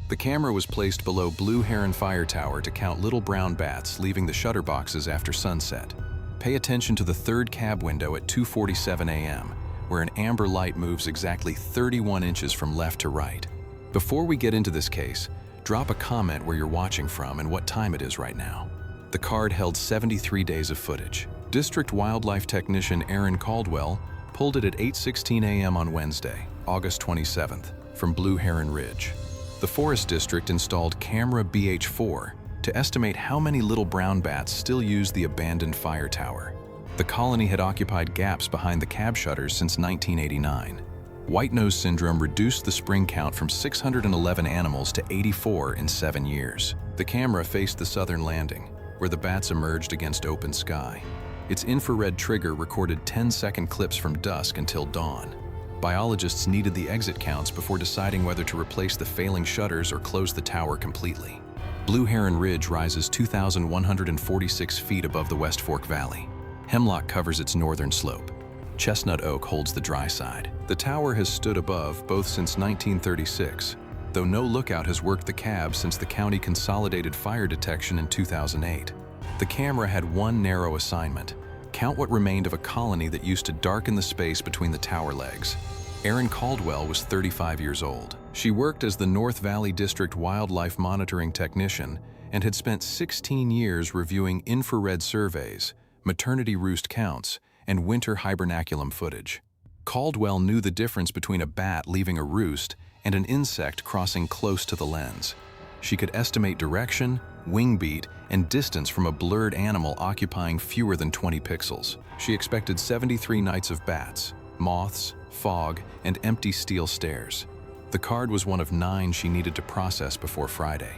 The camera was placed below Blue Heron Fire Tower to count little brown bats leaving the shutter boxes after sunset. Pay attention to the third cab window at 2:47 a.m., where an amber light moves exactly 31 inches from left to right. Before we get into this case, drop a comment where you're watching from and what time it is right now. The card held 73 days of footage. District Wildlife Technician Aaron Caldwell pulled it at 8:16 a.m. on Wednesday, August 27th, from Blue Heron Ridge. The Forest District installed camera BH4 to estimate how many little brown bats still use the abandoned fire tower. The colony had occupied gaps behind the cab shutters since 1989. White nose syndrome reduced the spring count from 611 animals to 84 in 7 years. The camera faced the southern landing, where the bats emerged against open sky. Its infrared trigger recorded 10-second clips from dusk until dawn. Biologists needed the exit counts before deciding whether to replace the failing shutters or close the tower completely. Blue Heron Ridge rises 2,146 feet above the West Fork Valley. Hemlock covers its northern slope. Chestnut oak holds the dry side. The tower has stood above both since 1936, though no lookout has worked the cab since the county consolidated fire detection in 2008. The camera had one narrow assignment: count what remained of a colony that used to darken the space between the tower legs. Erin Caldwell was 35 years old. She worked as the North Valley District Wildlife Monitoring Technician and had spent 16 years reviewing infrared surveys, maternity roost counts, and winter hibernaculum footage. Caldwell knew the difference between a bat leaving a roost and an insect crossing close to the lens. She could estimate direction, wing beat, and distance from a blurred animal occupying fewer than 20 pixels. She expected 73 nights of bats, moths, fog, and empty steel stairs. The card was one of 9 she needed to process before Friday.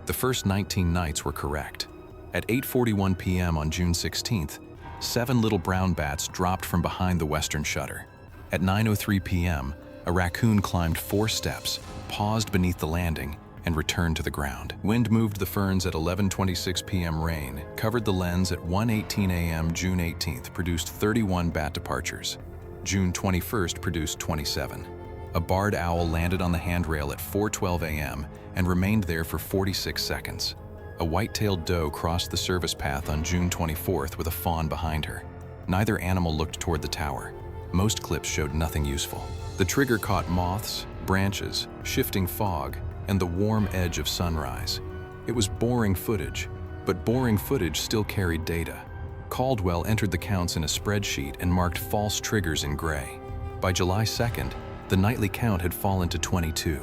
The first 19 nights were correct. At 8:41 p.m. on June 16th, 7 little brown bats dropped from behind the western shutter. At 9:03 p.m., a raccoon climbed 4 steps, paused beneath the landing, and returned to the ground. Wind moved the ferns at 11:26 p.m. Rain covered the lens at 1:18 a.m. June 18th, produced 31 bat departures. June 21st produced 27. A barred owl landed on the handrail at 4:12 a.m. and remained there for 46 seconds. A white-tailed doe crossed the service path on June 24th with a fawn behind her. Neither animal looked toward the tower. Most clips showed nothing useful. The trigger caught moths, branches, shifting fog, and the warm edge of sunrise. It was boring footage, but boring footage still carried data. Caldwell entered the counts in a spreadsheet and marked false triggers in gray. By July 2nd, the nightly count had fallen to 22.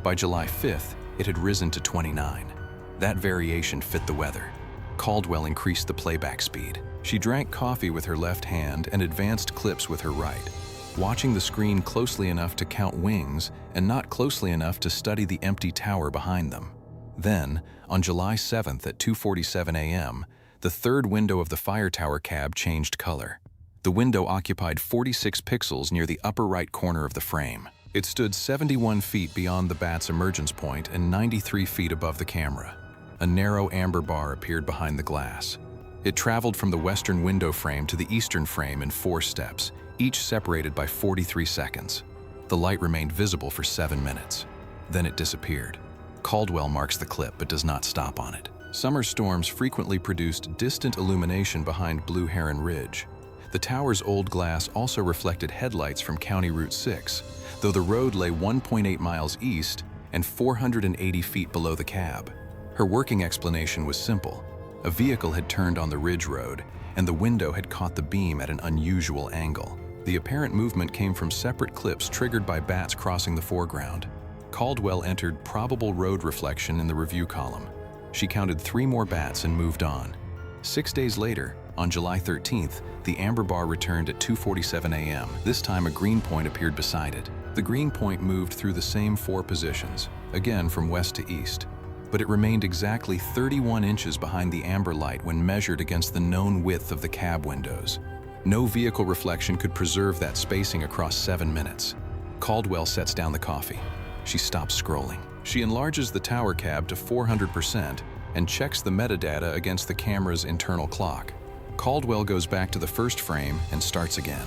By July 5th, it had risen to 29. That variation fit the weather. Caldwell increased the playback speed. She drank coffee with her left hand and advanced clips with her right, watching the screen closely enough to count wings and not closely enough to study the empty tower behind them. Then, on July 7th at 2:47 a.m., the third window of the fire tower cab changed color. The window occupied 46 pixels near the upper right corner of the frame. It stood 71 feet beyond the bat's emergence point and 93 feet above the camera. A narrow amber bar appeared behind the glass. It traveled from the western window frame to the eastern frame in 4 steps, each separated by 43 seconds. The light remained visible for 7 minutes. Then it disappeared. Caldwell marks the clip but does not stop on it. Summer storms frequently produced distant illumination behind Blue Heron Ridge. The tower's old glass also reflected headlights from County Route 6, though the road lay 1.8 miles east and 480 feet below the cab. Her working explanation was simple. A vehicle had turned on the ridge road, and the window had caught the beam at an unusual angle. The apparent movement came from separate clips triggered by bats crossing the foreground. Caldwell entered probable road reflection in the review column. She counted 3 more bats and moved on. 6 days later, on July 13th, the amber bar returned at 2:47 a.m. This time a green point appeared beside it. The green point moved through the same 4 positions, again from west to east, but it remained exactly 31 inches behind the amber light when measured against the known width of the cab windows. No vehicle reflection could preserve that spacing across 7 minutes. Caldwell sets down the coffee. She stops scrolling. She enlarges the tower cab to 400% and checks the metadata against the camera's internal clock. Caldwell goes back to the first frame and starts again,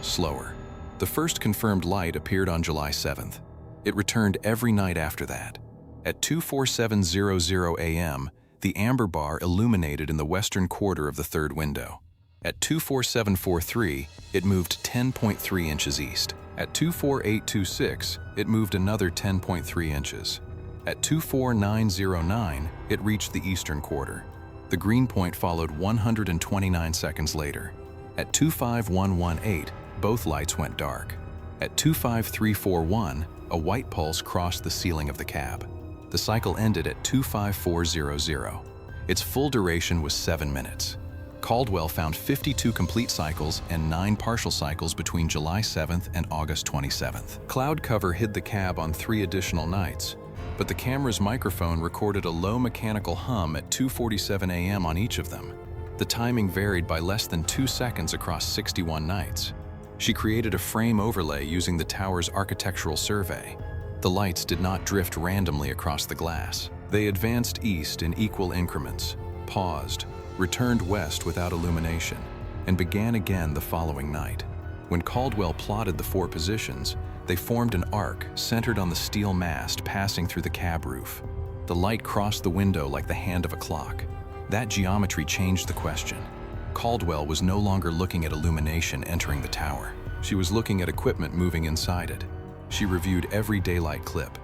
slower. The first confirmed light appeared on July 7th. It returned every night after that. At 2:47:00 a.m., the amber bar illuminated in the western quarter of the third window. At 2:47:43, it moved 10.3 inches east. At 2:48:26, it moved another 10.3 inches. At 2:49:09, it reached the eastern quarter. The green point followed 129 seconds later. At 2:51:18, both lights went dark. At 2:53:41, a white pulse crossed the ceiling of the cab. The cycle ended at 2:54:00. Its full duration was 7 minutes. Caldwell found 52 complete cycles and 9 partial cycles between July 7th and August 27th. Cloud cover hid the cab on 3 additional nights, but the camera's microphone recorded a low mechanical hum at 2:47 a.m. on each of them. The timing varied by less than 2 seconds across 61 nights. She created a frame overlay using the tower's architectural survey. The lights did not drift randomly across the glass. They advanced east in equal increments, paused, returned west without illumination, and began again the following night. When Caldwell plotted the 4 positions, they formed an arc centered on the steel mast passing through the cab roof. The light crossed the window like the hand of a clock. That geometry changed the question. Caldwell was no longer looking at illumination entering the tower. She was looking at equipment moving inside it. She reviewed every daylight clip.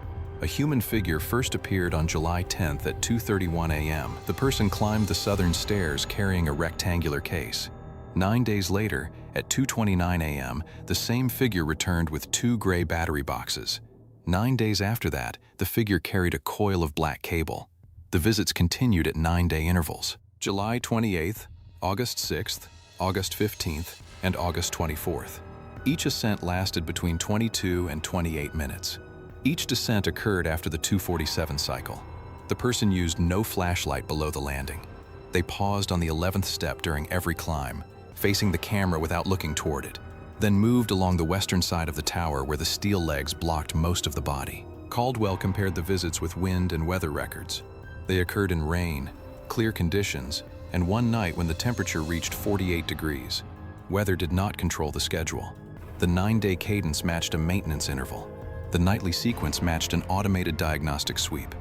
A human figure first appeared on July 10th at 2:31 a.m. The person climbed the southern stairs carrying a rectangular case. 9 days later, at 2:29 a.m., the same figure returned with 2 gray battery boxes. 9 days after that, the figure carried a coil of black cable. The visits continued at 9-day intervals. July 28th, August 6th, August 15th, and August 24th. Each ascent lasted between 22 and 28 minutes. Each descent occurred after the 2:47 cycle. The person used no flashlight below the landing. They paused on the 11th step during every climb, facing the camera without looking toward it, then moved along the western side of the tower where the steel legs blocked most of the body. Caldwell compared the visits with wind and weather records. They occurred in rain, clear conditions, and one night when the temperature reached 48 degrees. Weather did not control the schedule. The 9-day cadence matched a maintenance interval. The nightly sequence matched an automated diagnostic sweep.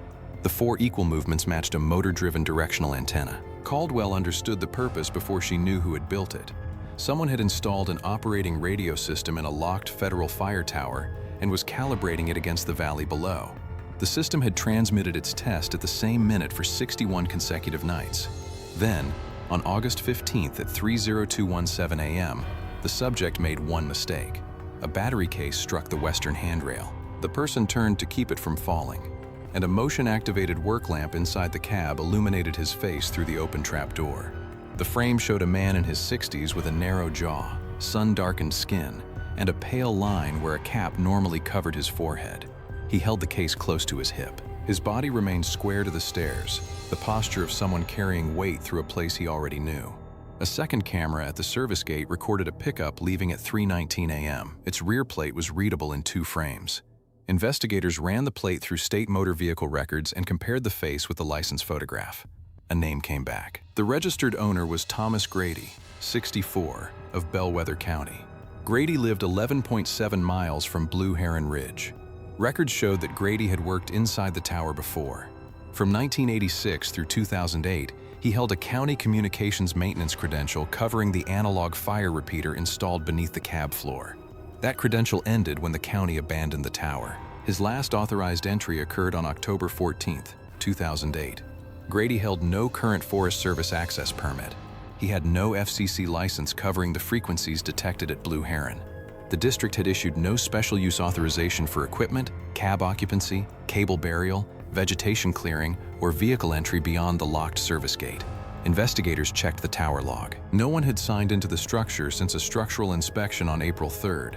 The 4 equal movements matched a motor-driven directional antenna. Caldwell understood the purpose before she knew who had built it. Someone had installed an operating radio system in a locked federal fire tower and was calibrating it against the valley below. The system had transmitted its test at the same minute for 61 consecutive nights. Then, on August 15th at 3:02:17 a.m., the subject made one mistake. A battery case struck the western handrail. The person turned to keep it from falling, and a motion-activated work lamp inside the cab illuminated his face through the open trapdoor. The frame showed a man in his 60s with a narrow jaw, sun-darkened skin, and a pale line where a cap normally covered his forehead. He held the case close to his hip. His body remained square to the stairs, the posture of someone carrying weight through a place he already knew. A second camera at the service gate recorded a pickup leaving at 3:19 a.m. Its rear plate was readable in 2 frames. Investigators ran the plate through state motor vehicle records and compared the face with the license photograph. A name came back. The registered owner was Thomas Grady, 64, of Bellwether County. Grady lived 11.7 miles from Blue Heron Ridge. Records showed that Grady had worked inside the tower before. From 1986 through 2008, he held a county communications maintenance credential covering the analog fire repeater installed beneath the cab floor. That credential ended when the county abandoned the tower. His last authorized entry occurred on October 14, 2008. Grady held no current Forest Service access permit. He had no FCC license covering the frequencies detected at Blue Heron. The district had issued no special use authorization for equipment, cab occupancy, cable burial, vegetation clearing, or vehicle entry beyond the locked service gate. Investigators checked the tower log. No one had signed into the structure since a structural inspection on April 3rd.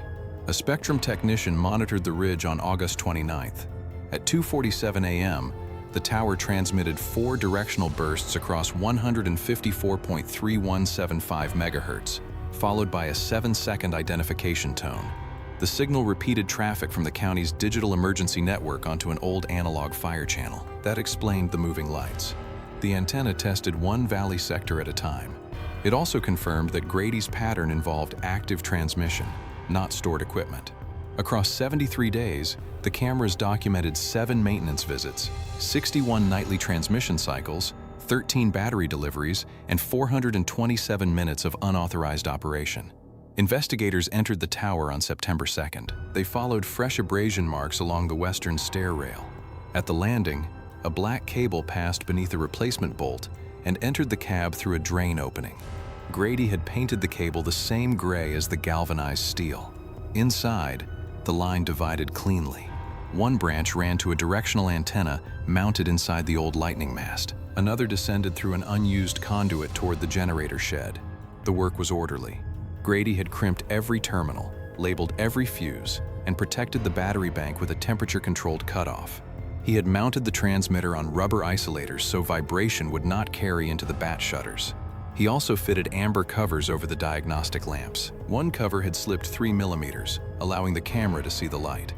A Spectrum technician monitored the ridge on August 29th. At 2:47 a.m., the tower transmitted 4 directional bursts across 154.3175 MHz, followed by a 7-second identification tone. The signal repeated traffic from the county's digital emergency network onto an old analog fire channel. That explained the moving lights. The antenna tested one valley sector at a time. It also confirmed that Grady's pattern involved active transmission, not stored equipment. Across 73 days, the cameras documented 7 maintenance visits, 61 nightly transmission cycles, 13 battery deliveries, and 427 minutes of unauthorized operation. Investigators entered the tower on September 2nd. They followed fresh abrasion marks along the western stair rail. At the landing, a black cable passed beneath a replacement bolt and entered the cab through a drain opening. Grady had painted the cable the same gray as the galvanized steel. Inside, the line divided cleanly. One branch ran to a directional antenna mounted inside the old lightning mast. Another descended through an unused conduit toward the generator shed. The work was orderly. Grady had crimped every terminal, labeled every fuse, and protected the battery bank with a temperature-controlled cutoff. He had mounted the transmitter on rubber isolators so vibration would not carry into the bat shutters. He also fitted amber covers over the diagnostic lamps. One cover had slipped 3 millimeters, allowing the camera to see the light.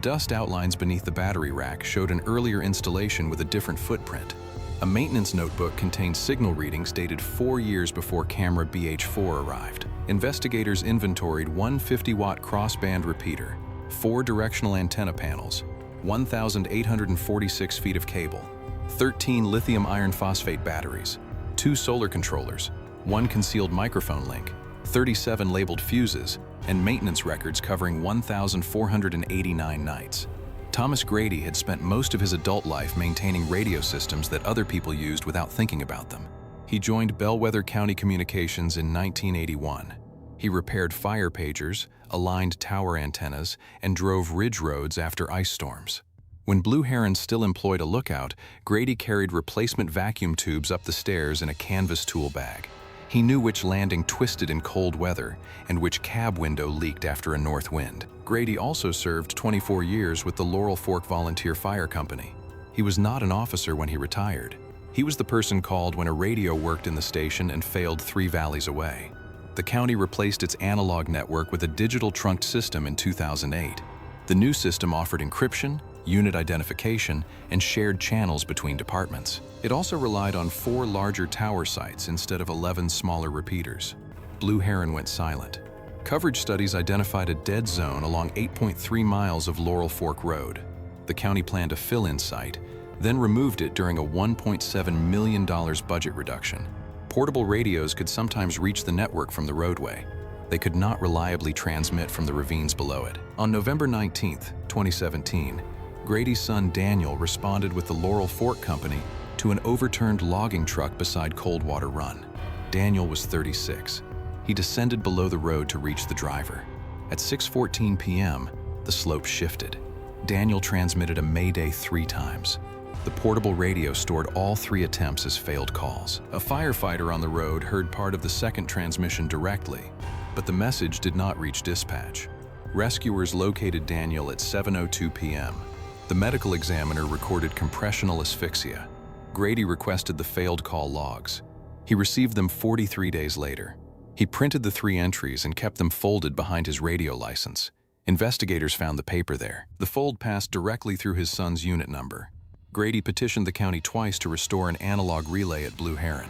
Dust outlines beneath the battery rack showed an earlier installation with a different footprint. A maintenance notebook contained signal readings dated 4 years before camera BH4 arrived. Investigators inventoried one 50-watt crossband repeater, 4 directional antenna panels, 1,846 feet of cable, 13 lithium iron phosphate batteries, 2 solar controllers, 1 concealed microphone link, 37 labeled fuses, and maintenance records covering 1,489 nights. Thomas Grady had spent most of his adult life maintaining radio systems that other people used without thinking about them. He joined Bellwether County Communications in 1981. He repaired fire pagers, aligned tower antennas, and drove ridge roads after ice storms. When Blue Heron still employed a lookout, Grady carried replacement vacuum tubes up the stairs in a canvas tool bag. He knew which landing twisted in cold weather and which cab window leaked after a north wind. Grady also served 24 years with the Laurel Fork Volunteer Fire Company. He was not an officer when he retired. He was the person called when a radio worked in the station and failed 3 valleys away. The county replaced its analog network with a digital trunked system in 2008. The new system offered encryption, unit identification, and shared channels between departments. It also relied on 4 larger tower sites instead of 11 smaller repeaters. Blue Heron went silent. Coverage studies identified a dead zone along 8.3 miles of Laurel Fork Road. The county planned a fill-in site, then removed it during a $1.7 million budget reduction. Portable radios could sometimes reach the network from the roadway. They could not reliably transmit from the ravines below it. On November 19, 2017, Grady's son Daniel responded with the Laurel Fork Company to an overturned logging truck beside Coldwater Run. Daniel was 36. He descended below the road to reach the driver. At 6:14 p.m., the slope shifted. Daniel transmitted a mayday 3 times. The portable radio stored all 3 attempts as failed calls. A firefighter on the road heard part of the second transmission directly, but the message did not reach dispatch. Rescuers located Daniel at 7:02 p.m. The medical examiner recorded compressional asphyxia. Grady requested the failed call logs. He received them 43 days later. He printed the 3 entries and kept them folded behind his radio license. Investigators found the paper there. The fold passed directly through his son's unit number. Grady petitioned the county twice to restore an analog relay at Blue Heron.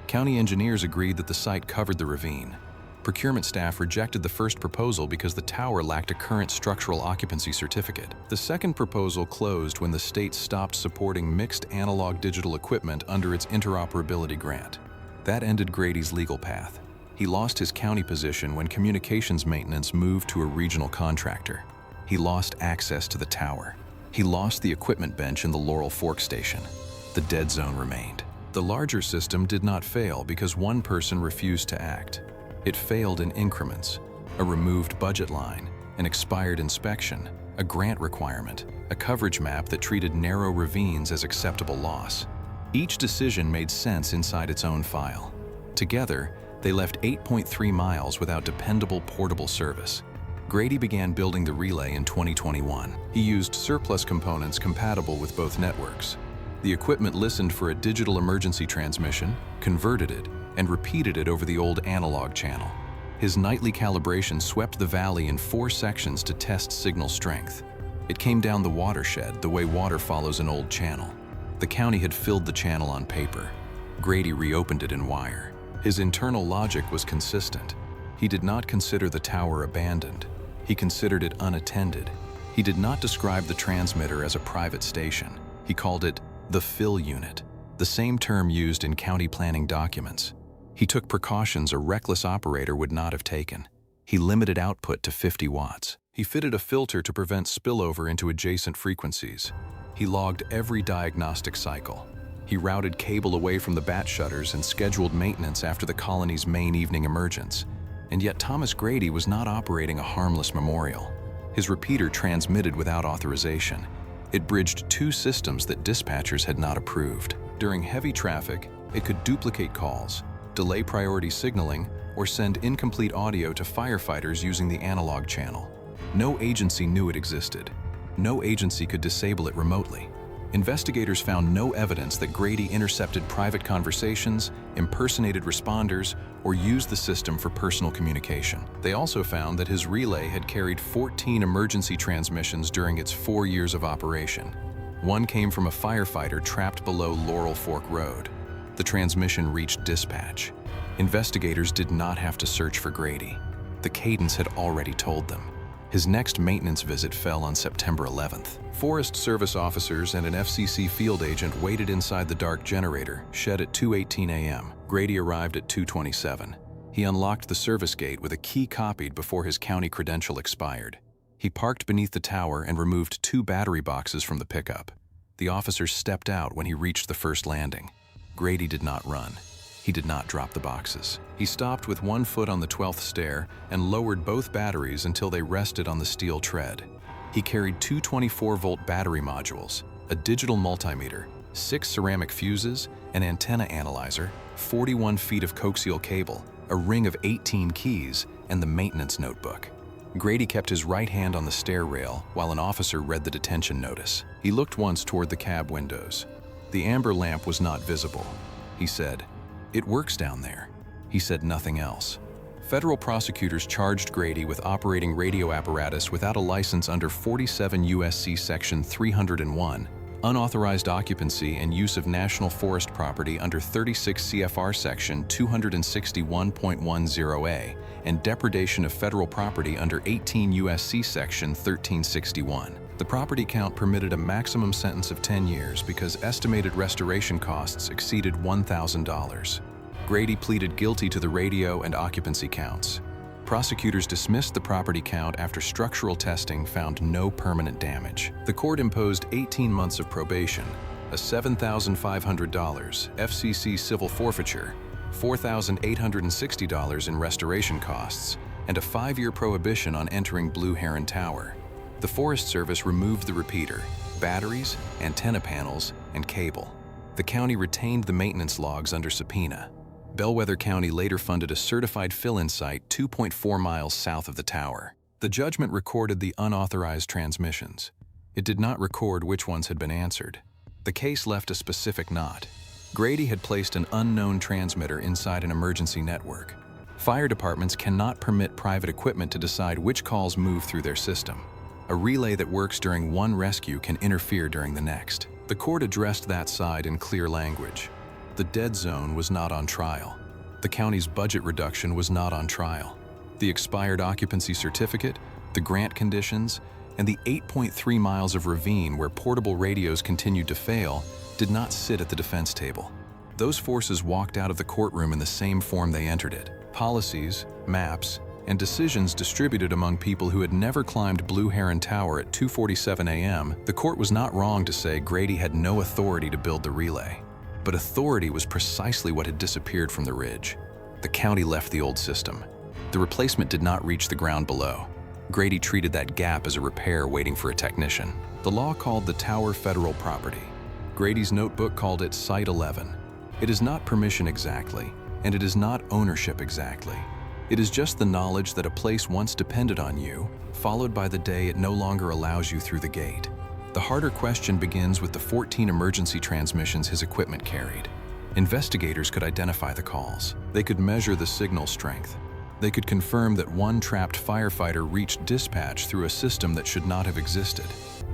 County engineers agreed that the site covered the ravine. Procurement staff rejected the first proposal because the tower lacked a current structural occupancy certificate. The second proposal closed when the state stopped supporting mixed analog-digital equipment under its interoperability grant. That ended Grady's legal path. He lost his county position when communications maintenance moved to a regional contractor. He lost access to the tower. He lost the equipment bench in the Laurel Fork station. The dead zone remained. The larger system did not fail because one person refused to act. It failed in increments: a removed budget line, an expired inspection, a grant requirement, a coverage map that treated narrow ravines as acceptable loss. Each decision made sense inside its own file. Together, they left 8.3 miles without dependable portable service. Grady began building the relay in 2021. He used surplus components compatible with both networks. The equipment listened for a digital emergency transmission, converted it, and repeated it over the old analog channel. His nightly calibration swept the valley in 4 sections to test signal strength. It came down the watershed the way water follows an old channel. The county had filled the channel on paper. Grady reopened it in wire. His internal logic was consistent. He did not consider the tower abandoned. He considered it unattended. He did not describe the transmitter as a private station. He called it the fill unit, the same term used in county planning documents. He took precautions a reckless operator would not have taken. He limited output to 50 watts. He fitted a filter to prevent spillover into adjacent frequencies. He logged every diagnostic cycle. He routed cable away from the bat shutters and scheduled maintenance after the colony's main evening emergence. And yet Thomas Grady was not operating a harmless memorial. His repeater transmitted without authorization. It bridged two systems that dispatchers had not approved. During heavy traffic, it could duplicate calls, delay priority signaling, or send incomplete audio to firefighters using the analog channel. No agency knew it existed. No agency could disable it remotely. Investigators found no evidence that Grady intercepted private conversations, impersonated responders, or used the system for personal communication. They also found that his relay had carried 14 emergency transmissions during its 4 years of operation. One came from a firefighter trapped below Laurel Fork Road. The transmission reached dispatch. Investigators did not have to search for Grady. The cadence had already told them. His next maintenance visit fell on September 11th. Forest Service officers and an FCC field agent waited inside the dark generator, shed at 2:18 a.m. Grady arrived at 2:27. He unlocked the service gate with a key copied before his county credential expired. He parked beneath the tower and removed 2 battery boxes from the pickup. The officers stepped out when he reached the first landing. Grady did not run. He did not drop the boxes. He stopped with 1 foot on the 12th stair and lowered both batteries until they rested on the steel tread. He carried 2 24-volt battery modules, a digital multimeter, 6 ceramic fuses, an antenna analyzer, 41 feet of coaxial cable, a ring of 18 keys, and the maintenance notebook. Grady kept his right hand on the stair rail while an officer read the detention notice. He looked once toward the cab windows. The amber lamp was not visible. He said, "It works down there." He said nothing else. Federal prosecutors charged Grady with operating radio apparatus without a license under 47 U.S.C. Section 301, unauthorized occupancy and use of national forest property under 36 CFR Section 261.10a, and depredation of federal property under 18 U.S.C. Section 1361. The property count permitted a maximum sentence of 10 years because estimated restoration costs exceeded $1,000. Grady pleaded guilty to the radio and occupancy counts. Prosecutors dismissed the property count after structural testing found no permanent damage. The court imposed 18 months of probation, a $7,500 FCC civil forfeiture, $4,860 in restoration costs, and a 5-year prohibition on entering Blue Heron Tower. The Forest Service removed the repeater, batteries, antenna panels, and cable. The county retained the maintenance logs under subpoena. Bellwether County later funded a certified fill-in site 2.4 miles south of the tower. The judgment recorded the unauthorized transmissions. It did not record which ones had been answered. The case left a specific knot. Grady had placed an unknown transmitter inside an emergency network. Fire departments cannot permit private equipment to decide which calls move through their system. A relay that works during one rescue can interfere during the next. The court addressed that side in clear language. The dead zone was not on trial. The county's budget reduction was not on trial. The expired occupancy certificate, the grant conditions, and the 8.3 miles of ravine where portable radios continued to fail did not sit at the defense table. Those forces walked out of the courtroom in the same form they entered it. Policies, maps, and decisions distributed among people who had never climbed Blue Heron Tower at 2:47 a.m., the court was not wrong to say Grady had no authority to build the relay. But authority was precisely what had disappeared from the ridge. The county left the old system. The replacement did not reach the ground below. Grady treated that gap as a repair waiting for a technician. The law called the tower federal property. Grady's notebook called it Site 11. It is not permission exactly, and it is not ownership exactly. It is just the knowledge that a place once depended on you, followed by the day it no longer allows you through the gate. The harder question begins with the 14 emergency transmissions his equipment carried. Investigators could identify the calls. They could measure the signal strength. They could confirm that one trapped firefighter reached dispatch through a system that should not have existed.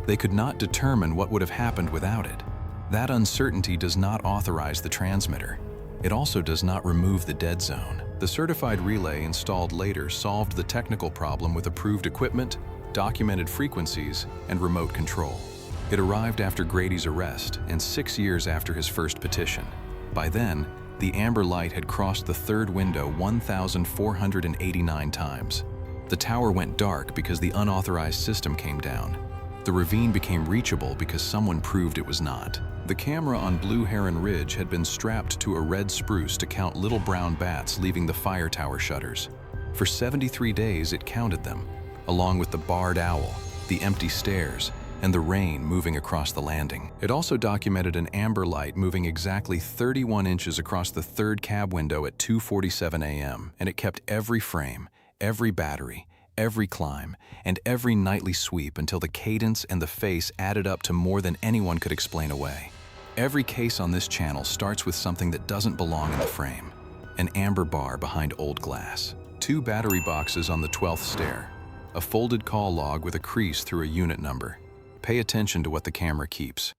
They could not determine what would have happened without it. That uncertainty does not authorize the transmitter. It also does not remove the dead zone. The certified relay installed later solved the technical problem with approved equipment, documented frequencies, and remote control. It arrived after Grady's arrest and 6 years after his first petition. By then, the amber light had crossed the third window 1,489 times. The tower went dark because the unauthorized system came down. The ravine became reachable because someone proved it was not. The camera on Blue Heron Ridge had been strapped to a red spruce to count little brown bats leaving the fire tower shutters. For 73 days it counted them, along with the barred owl, the empty stairs, and the rain moving across the landing. It also documented an amber light moving exactly 31 inches across the third cab window at 2:47 a.m., and it kept every frame, every battery, every climb, and every nightly sweep until the cadence and the face added up to more than anyone could explain away. Every case on this channel starts with something that doesn't belong in the frame: an amber bar behind old glass, 2 battery boxes on the 12th stair, a folded call log with a crease through a unit number. Pay attention to what the camera keeps.